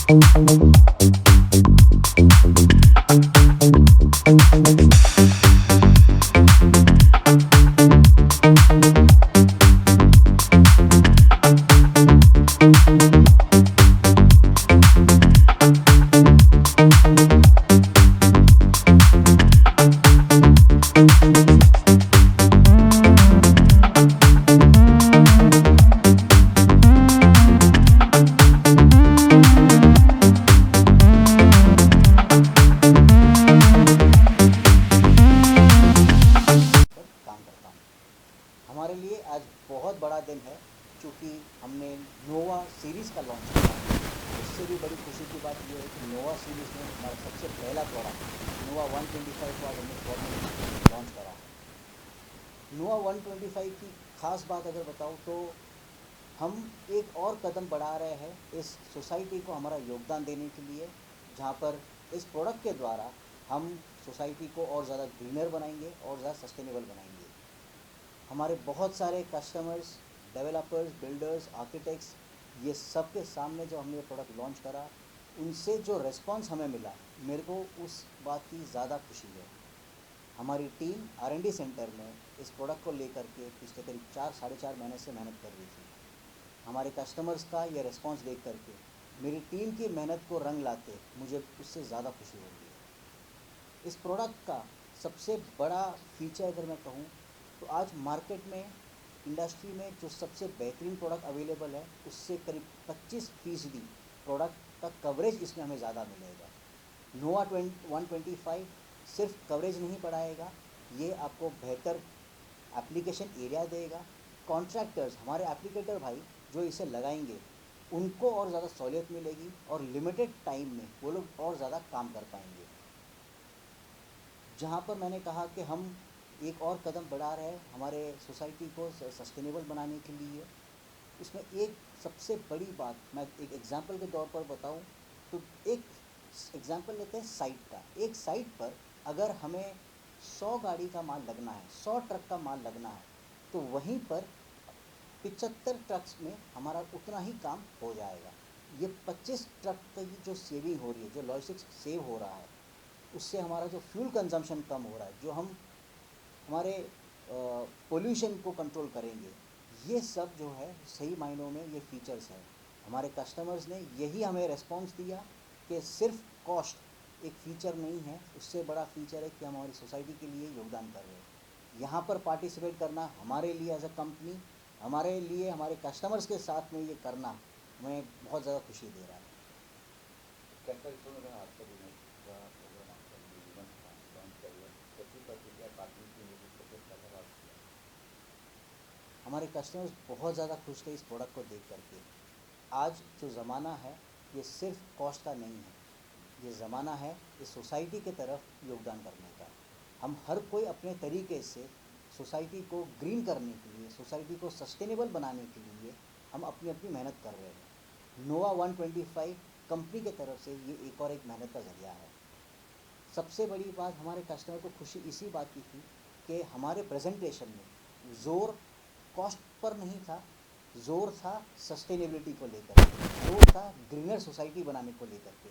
काम करता हूँ। हमारे लिए आज बहुत बड़ा दिन है, क्योंकि हमने नोवा सीरीज़ का लॉन्च किया है। उससे भी बड़ी खुशी की बात यह है कि नोवा सीरीज़ में हमारा सबसे पहला प्रोडक्ट नोवा 125 को आज हमने फॉर्मली लॉन्च करा है। नोवा 125 की ख़ास बात अगर बताऊँ तो हम एक और कदम बढ़ा रहे हैं इस सोसाइटी को हमारा योगदान देने के लिए, जहाँ पर इस प्रोडक्ट के द्वारा हम सोसाइटी को और ज़्यादा ग्रीनर बनाएंगे और ज़्यादा सस्टेनेबल बनाएंगे। हमारे बहुत सारे कस्टमर्स, डेवलपर्स, बिल्डर्स, आर्किटेक्ट्स, ये सब के सामने जब हमने ये प्रोडक्ट लॉन्च करा, उनसे जो रिस्पांस हमें मिला, मेरे को उस बात की ज़्यादा खुशी है। हमारी टीम R&D सेंटर में इस प्रोडक्ट को लेकर के पिछले करीब 4-4.5 महीने से मेहनत कर रही थी। हमारे कस्टमर्स का ये रिस्पांस देख करके मेरी टीम की मेहनत को रंग लाते मुझे उससे ज़्यादा खुशी हो रही है। इस प्रोडक्ट का सबसे बड़ा फीचर अगर मैं कहूँ तो आज मार्केट में, इंडस्ट्री में जो सबसे बेहतरीन प्रोडक्ट अवेलेबल है, उससे करीब 25% प्रोडक्ट का कवरेज इसमें हमें ज़्यादा मिलेगा। नोवा 125 सिर्फ कवरेज नहीं बढ़ाएगा, ये आपको बेहतर एप्लीकेशन एरिया देगा। कॉन्ट्रैक्टर्स, हमारे एप्लीकेटर भाई जो इसे लगाएंगे, उनको और ज़्यादा सहूलियत मिलेगी और लिमिटेड टाइम में वो लोग और ज़्यादा काम कर पाएंगे। जहाँ पर मैंने कहा कि हम एक और कदम बढ़ा रहे हैं हमारे सोसाइटी को सस्टेनेबल बनाने के लिए, उसमें एक सबसे बड़ी बात मैं एक एग्जांपल के तौर पर बताऊं तो एक एग्जांपल लेते हैं साइट का। एक साइट पर अगर हमें 100 गाड़ी का माल लगना है, 100 ट्रक का माल लगना है, तो वहीं पर 75 ट्रक्स में हमारा उतना ही काम हो जाएगा। ये 25 ट्रक की जो सेविंग हो रही है, जो लॉजिस्टिक्स सेव हो रहा है, उससे हमारा जो फ्यूल कंजम्पशन कम हो रहा है, जो हम हमारे पोल्यूशन को कंट्रोल करेंगे, ये सब जो है सही मायनों में ये फीचर्स हैं। हमारे कस्टमर्स ने यही हमें रिस्पॉन्स दिया कि सिर्फ कॉस्ट एक फ़ीचर नहीं है, उससे बड़ा फीचर है कि हम हमारी सोसाइटी के लिए योगदान कर रहे हैं। यहाँ पर पार्टिसिपेट करना हमारे लिए एज अ कंपनी, हमारे लिए हमारे कस्टमर्स के साथ में ये करना हमें बहुत ज़्यादा खुशी दे रहा है। कैसा रिस्पॉन्स रहा आपका बिजनेस का प्रोग्राम, आपका इवेंट था लॉन्च का इवेंट, कैसी प्रतिक्रिया पार्टी की लोगों को कैसा लगा आपको? हमारे कस्टमर्स बहुत ज़्यादा खुश थे इस प्रोडक्ट को देख करके। आज जो ज़माना है ये सिर्फ कॉस्ट का नहीं है, ये ज़माना है इस सोसाइटी के तरफ योगदान करने का। हम हर कोई अपने तरीके से सोसाइटी को ग्रीन करने के लिए, सोसाइटी को सस्टेनेबल बनाने के लिए हम अपनी अपनी मेहनत कर रहे हैं। नोवा 125 कंपनी के तरफ से ये एक और एक मेहनत का ज़रिया है। सबसे बड़ी बात हमारे कस्टमर को खुशी इसी बात की थी कि हमारे प्रेजेंटेशन में ज़ोर कॉस्ट पर नहीं था, ज़ोर था सस्टेनेबिलिटी को लेकर के, ज़ोर था ग्रीनर सोसाइटी बनाने को लेकर के,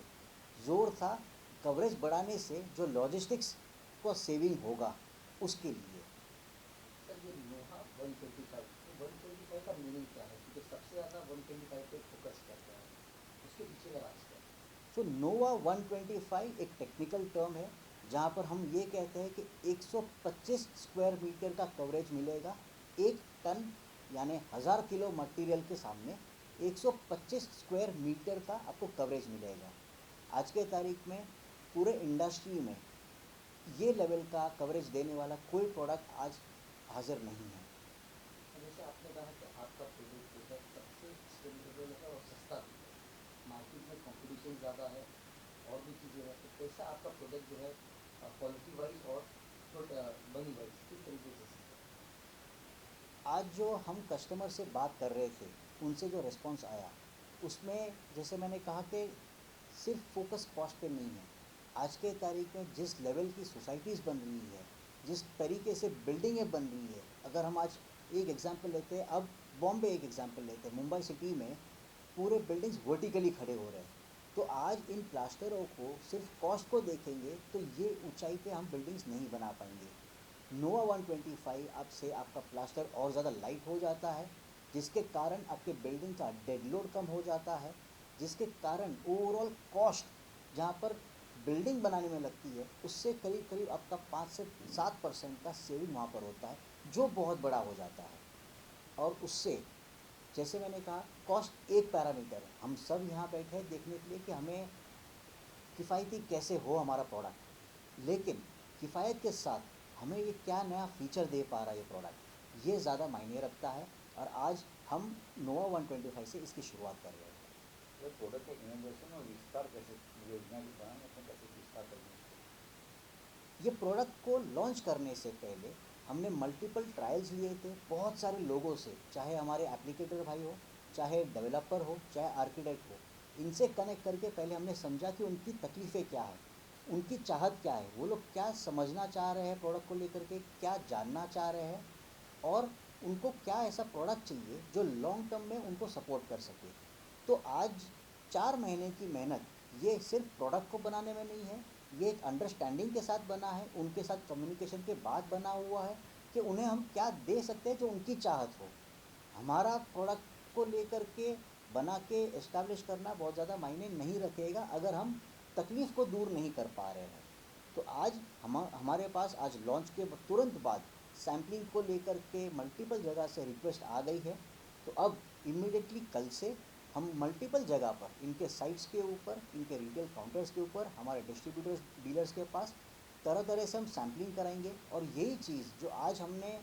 ज़ोर था कवरेज बढ़ाने से जो लॉजिस्टिक्स को सेविंग होगा उसके लिए। सर ये नोहा 125 का मीनिंग क्या है, क्योंकि सबसे ज़्यादा 125 पे फोकस करता है, उसके पीछे का राज क्या है? तो नोवा 125 एक टेक्निकल टर्म है, जहाँ पर हम ये कहते हैं कि 125 स्क्वायर मीटर का कवरेज मिलेगा। 1 टन यानी 1000 किलो मटेरियल के सामने 125 स्क्वायर मीटर का आपको कवरेज मिलेगा। आज के तारीख में पूरे इंडस्ट्री में ये लेवल का कवरेज देने वाला कोई प्रोडक्ट आज हाजिर नहीं है। जैसे आपने कहा कि आपका प्रोडक्ट जो है सबसे सस्टेनेबल है और सस्ता भी है, मार्केट में कंपटीशन ज़्यादा है और भी चीज़ें हैं, तो कैसा आपका प्रोडक्ट जो है क्वालिटी वाइज और मनी वाइज किस तरीके से सस्ता है? आज जो हम कस्टमर से बात कर रहे थे, उनसे जो रिस्पांस आया, उसमें जैसे मैंने कहा कि सिर्फ फोकस कॉस्ट पे नहीं है। आज के तारीख में जिस लेवल की सोसाइटीज़ बन रही है, जिस तरीके से बिल्डिंगें बन रही है, अगर हम आज एक एग्जांपल लेते हैं, अब बॉम्बे एक एग्जांपल लेते हैं, मुंबई सिटी में पूरे बिल्डिंग्स वर्टिकली खड़े हो रहे हैं। तो आज इन प्लास्टरों को सिर्फ कॉस्ट को देखेंगे तो ये ऊंचाई पे हम बिल्डिंग्स नहीं बना पाएंगे। नोवा 125 आपसे आपका प्लास्टर और ज़्यादा लाइट हो जाता है, जिसके कारण आपके बिल्डिंग का डेड लोड कम हो जाता है, जिसके कारण ओवरऑल कॉस्ट जहाँ पर बिल्डिंग बनाने में लगती है उससे करीब करीब आपका 5 से 7% का सेविंग वहाँ पर होता है, जो बहुत बड़ा हो जाता है। और उससे जैसे मैंने कहा कॉस्ट एक पैरामीटर है, हम सब यहाँ बैठे हैं देखने के लिए कि हमें किफ़ायती कैसे हो हमारा प्रोडक्ट, लेकिन किफ़ायत के साथ हमें ये क्या नया फीचर दे पा रहा है ये प्रोडक्ट, ये ज़्यादा मायने रखता है। और आज हम नोवा 125 से इसकी शुरुआत कर रहे हैं। तो प्रोडक्ट का इनोवेशन और विस्तार कैसे योजना के दौरान अपने कैसे विस्तार करने ये प्रोडक्ट को लॉन्च करने से पहले हमने मल्टीपल ट्रायल्स लिए थे बहुत सारे लोगों से, चाहे हमारे एप्लीकेटर भाई हो, चाहे डेवलपर हो, चाहे आर्किटेक्ट हो, इनसे कनेक्ट करके पहले हमने समझा कि उनकी तकलीफ़ें क्या है, उनकी चाहत क्या है, वो लोग क्या समझना चाह रहे हैं प्रोडक्ट को लेकर के, क्या जानना चाह रहे हैं, और उनको क्या ऐसा प्रोडक्ट चाहिए जो लॉन्ग टर्म में उनको सपोर्ट कर सके। तो आज 4 महीने की मेहनत ये सिर्फ प्रोडक्ट को बनाने में नहीं है, ये एक अंडरस्टैंडिंग के साथ बना है, उनके साथ कम्युनिकेशन के बाद बना हुआ है कि उन्हें हम क्या दे सकते हैं जो उनकी चाहत हो। हमारा प्रोडक्ट को लेकर के बना के इस्टेब्लिश करना बहुत ज़्यादा मायने नहीं रखेगा अगर हम तकलीफ़ को दूर नहीं कर पा रहे हैं। तो आज हमारे पास आज लॉन्च के तुरंत बाद सैम्पलिंग को लेकर के मल्टीपल जगह से रिक्वेस्ट आ गई है। तो अब इमीडिएटली कल से हम मल्टीपल जगह पर इनके साइट्स के ऊपर, इनके रिटेल काउंटर्स के ऊपर, हमारे डिस्ट्रीब्यूटर्स डीलर्स के पास तरह तरह से हम सैम्पलिंग कराएंगे। और यही चीज़ जो आज हमने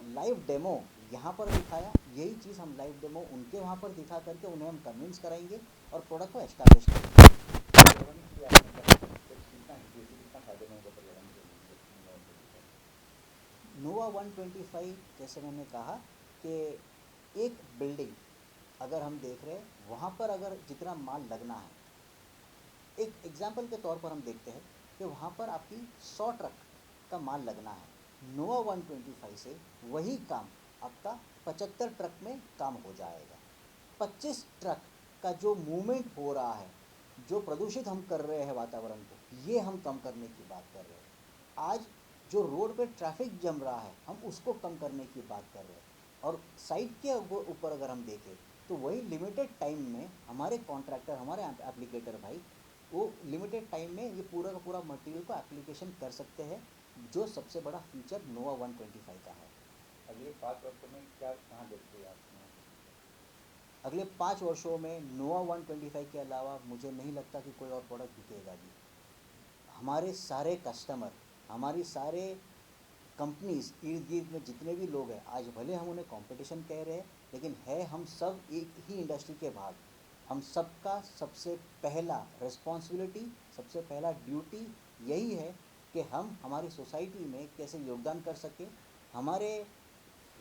लाइव डेमो यहाँ पर दिखाया, यही चीज़ हम लाइव डेमो उनके वहाँ पर दिखा करके उन्हें हम कन्विंस कराएंगे और प्रोडक्ट को एस्टैब्लिश करेंगे। पर्यावरण की आपने कहा कितना हितैषी कितना फायदेमंद होगा पर्यावरण के लिए नोवा 125 जैसे मैंने कहा कि एक बिल्डिंग अगर हम देख रहे हैं वहाँ पर अगर जितना माल लगना है, एक एग्जाम्पल के तौर पर हम देखते हैं कि वहाँ पर आपकी 100 ट्रक का माल लगना है, नोवा 125 से वही काम आपका 75 ट्रक में काम हो जाएगा। 25 ट्रक का जो मूवमेंट हो रहा है, जो प्रदूषित हम कर रहे हैं वातावरण को, ये हम कम करने की बात कर रहे हैं। आज जो रोड पे ट्रैफिक जम रहा है हम उसको कम करने की बात कर रहे हैं। और साइट के ऊपर अगर हम देखें तो वही लिमिटेड टाइम में हमारे कॉन्ट्रैक्टर, हमारे एप्लीकेटर भाई, वो लिमिटेड टाइम में ये पूरा का पूरा मटेरियल को एप्लीकेशन कर सकते हैं, जो सबसे बड़ा फीचर नोवा 125 का है। अगले 5 वर्षों में क्या कहाँ देखते हैं आप? अगले 5 वर्षों में नोवा 125 के अलावा मुझे नहीं लगता कि कोई और प्रोडक्ट बिकेगा भी। हमारे सारे कस्टमर, हमारी सारे कंपनीज इर्द गिर्द में जितने भी लोग हैं, आज भले हम उन्हें कंपटीशन कह रहे हैं लेकिन है हम सब एक ही इंडस्ट्री के भाग। हम सबका सबसे पहला रिस्पॉन्सिबिलिटी, सबसे पहला ड्यूटी यही है कि हम हमारी सोसाइटी में कैसे योगदान कर सकें, हमारे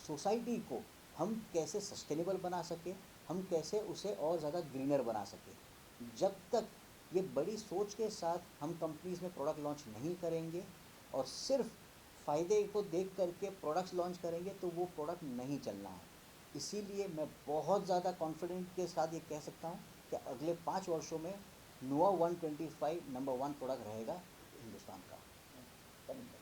सोसाइटी को हम कैसे सस्टेनेबल बना सकें, हम कैसे उसे और ज़्यादा ग्रीनर बना सकें। जब तक ये बड़ी सोच के साथ हम कंपनीज़ में प्रोडक्ट लॉन्च नहीं करेंगे और सिर्फ फ़ायदे को देख करके प्रोडक्ट्स लॉन्च करेंगे तो वो प्रोडक्ट नहीं चलना है। इसीलिए मैं बहुत ज़्यादा कॉन्फिडेंट के साथ ये कह सकता हूँ कि अगले 5 वर्षों में नोवा 125 नंबर 1 प्रोडक्ट रहेगा हिंदुस्तान का। धन्यवाद।